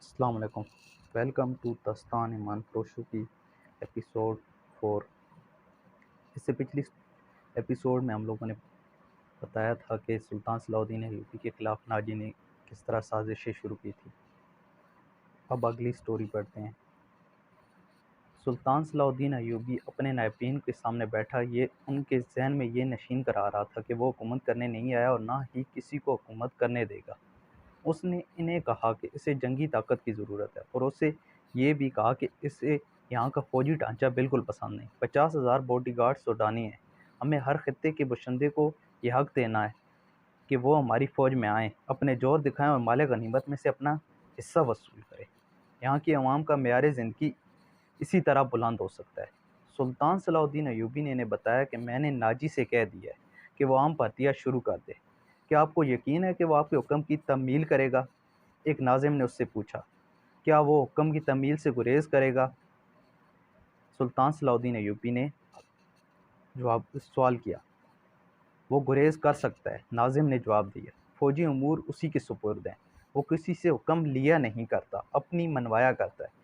السلام علیکم۔ Welcome to دستان ایمان فروشوں کی ایپیسوڈ 4۔ اس سے پچھلی ایپیسوڈ میں ہم لوگوں نے بتایا تھا کہ سلطان صلاح الدین ایوبی کے خلاف ناجی نے کس طرح سازشیں شروع کی تھی۔ اب اگلی سٹوری پڑھتے ہیں۔ سلطان صلاح الدین ایوبی اپنے نائبین کے سامنے بیٹھا، ان کے ذہن میں یہ نشین کرا رہا تھا کہ وہ حکومت کرنے نہیں آیا اور نہ ہی کسی کو حکومت کرنے دے گا۔ اس نے انہیں کہا کہ اسے جنگی طاقت کی ضرورت ہے، اور اسے یہ بھی کہا کہ اسے یہاں کا فوجی ڈھانچہ بالکل پسند نہیں۔ 50,000 باڈی گارڈ سوڈانی ہیں۔ ہمیں ہر خطے کے باشندے کو یہ حق دینا ہے کہ وہ ہماری فوج میں آئیں، اپنے جوہر دکھائیں اور مال غنیمت میں سے اپنا حصہ وصول کریں۔ یہاں کی عوام کا معیار زندگی اسی طرح بلند ہو سکتا ہے۔ سلطان صلاح الدین ایوبی نے انہیں بتایا کہ میں نے ناجی سے کہہ دیا ہے کہ وہ عام بھرتیاں شروع کر دے۔ کیا آپ کو یقین ہے کہ وہ آپ کے حکم کی تعمیل کرے گا؟ ایک ناظم نے اس سے پوچھا۔ کیا وہ حکم کی تعمیل سے گریز کرے گا؟ سلطان صلاح الدین ایوبی نے سوال کیا۔ وہ گریز کر سکتا ہے، ناظم نے جواب دیا۔ فوجی امور اسی کے سپرد ہیں، وہ کسی سے حکم لیا نہیں کرتا، اپنی منوایا کرتا ہے۔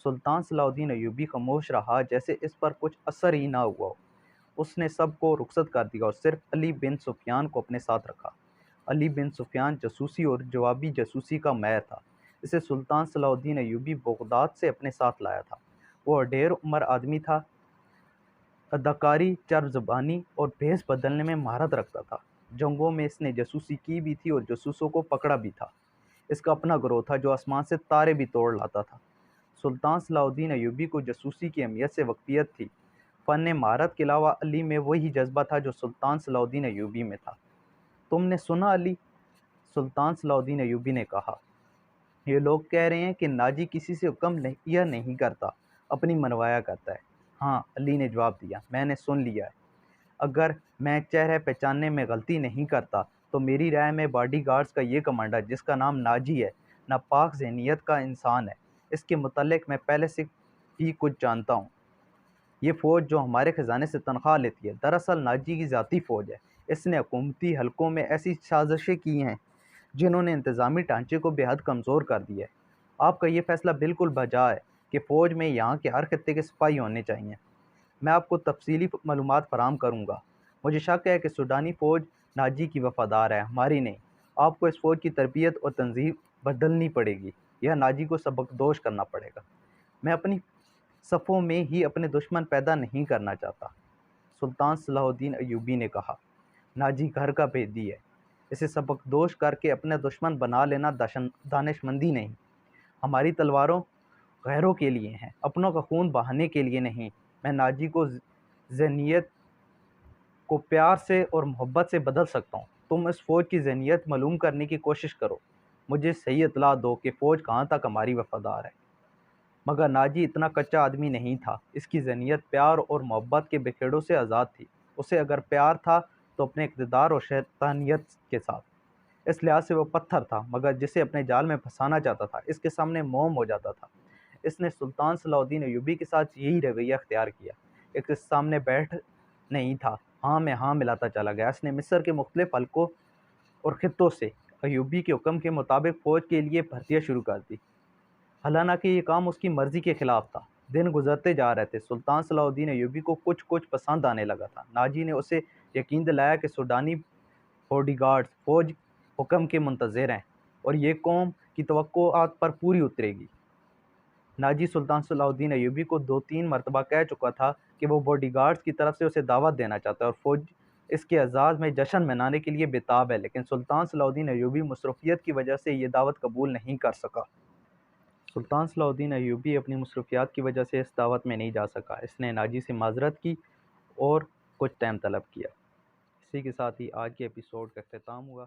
سلطان صلاح الدین ایوبی خاموش رہا، جیسے اس پر کچھ اثر ہی نہ ہوا ہو۔ اس نے سب کو رخصت کر دیا اور صرف علی بن سفیان کو اپنے ساتھ رکھا۔ علی بن سفیان جاسوسی اور جوابی جاسوسی کا ماہر تھا۔ اسے سلطان صلاح الدین ایوبی بغداد سے اپنے ساتھ لایا تھا۔ وہ ڈھیر عمر آدمی تھا، اداکاری، چرب زبانی اور بھیس بدلنے میں مہارت رکھتا تھا۔ جنگوں میں اس نے جاسوسی کی بھی تھی اور جاسوسوں کو پکڑا بھی تھا۔ اس کا اپنا گروہ تھا جو آسمان سے تارے بھی توڑ لاتا تھا۔ سلطان صلاح الدین ایوبی کو جاسوسی کی اہمیت سے واقفیت تھی۔ فن مہارت کے علاوہ علی میں وہی جذبہ تھا جو سلطان صلاح الدین ایوبی میں تھا۔ تم نے سنا علی؟ سلطان صلاح الدین ایوبی نے کہا۔ یہ لوگ کہہ رہے ہیں کہ ناجی کسی سے حکم نہیں کرتا، اپنی منوایا کرتا ہے۔ ہاں، علی نے جواب دیا، میں نے سن لیا ہے۔ اگر میں چہرہ پہچاننے میں غلطی نہیں کرتا تو میری رائے میں باڈی گارڈز کا یہ کمانڈر، جس کا نام ناجی ہے، ناپاک ذہنیت کا انسان ہے۔ اس کے متعلق میں پہلے سے ہی کچھ جانتا ہوں۔ یہ فوج جو ہمارے خزانے سے تنخواہ لیتی ہے، دراصل ناجی کی ذاتی فوج ہے۔ اس نے حکومتی حلقوں میں ایسی سازشیں کی ہیں جنہوں نے انتظامی ڈھانچے کو بے حد کمزور کر دیا ہے۔ آپ کا یہ فیصلہ بالکل بجا ہے کہ فوج میں یہاں کے ہر خطے کے سپاہی ہونے چاہیے۔ میں آپ کو تفصیلی معلومات فراہم کروں گا۔ مجھے شک ہے کہ سوڈانی فوج ناجی کی وفادار ہے، ہماری نہیں۔ آپ کو اس فوج کی تربیت اور تنظیم بدلنی پڑے گی یا ناجی کو سبق دوش کرنا پڑے گا۔ میں اپنی صفوں میں ہی اپنے دشمن پیدا نہیں کرنا چاہتا، سلطان صلاح الدین ایوبی نے کہا۔ ناجی گھر کا بھیدی ہے، اسے سبق دوش کر کے اپنے دشمن بنا لینا دانش مندی نہیں۔ ہماری تلواروں غیروں کے لیے ہیں، اپنوں کا خون بہانے کے لیے نہیں۔ میں ناجی کو ذہنیت کو پیار سے اور محبت سے بدل سکتا ہوں۔ تم اس فوج کی ذہنیت معلوم کرنے کی کوشش کرو، مجھے صحیح اطلاع دو کہ فوج کہاں تک ہماری وفادار ہے۔ مگر ناجی اتنا کچا آدمی نہیں تھا۔ اس کی ذہنیت پیار اور محبت کے بکھیڑوں سے آزاد تھی۔ اسے اگر پیار تھا تو اپنے اقتدار اور شیطانیت کے ساتھ۔ اس لحاظ سے وہ پتھر تھا، مگر جسے اپنے جال میں پھنسانا چاہتا تھا اس کے سامنے موم ہو جاتا تھا۔ اس نے سلطان صلاح الدین ایوبی کے ساتھ یہی رویہ اختیار کیا۔ ایک اس سامنے بیٹھ نہیں تھا، ہاں میں ہاں ملاتا چلا گیا۔ اس نے مصر کے مختلف حلقوں اور خطوں سے ایوبی کے حکم کے مطابق فوج کے لیے بھرتیاں شروع کر دی، حالانکہ یہ کام اس کی مرضی کے خلاف تھا۔ دن گزرتے جا رہے تھے، سلطان صلاح الدین ایوبی کو کچھ پسند آنے لگا تھا۔ ناجی نے اسے یقین دلایا کہ سوڈانی باڈی گارڈز فوج حکم کے منتظر ہیں اور یہ قوم کی توقعات پر پوری اترے گی۔ ناجی سلطان صلاح الدین ایوبی کو 2-3 مرتبہ کہہ چکا تھا کہ وہ باڈی گارڈز کی طرف سے اسے دعوت دینا چاہتا ہے اور فوج اس کے اعزاز میں جشن منانے کے لیے بےتاب ہے، لیکن سلطان صلاح الدین ایوبی مصروفیت کی وجہ سے یہ دعوت قبول نہیں کر سکا۔ سلطان صلاح الدین ایوبی اپنی مصروفیات کی وجہ سے اس دعوت میں نہیں جا سکا۔ اس نے ناجی سے معذرت کی اور کچھ ٹائم طلب کیا۔ اسی کے ساتھ ہی آج کے ایپیسوڈ کا اختتام ہوا۔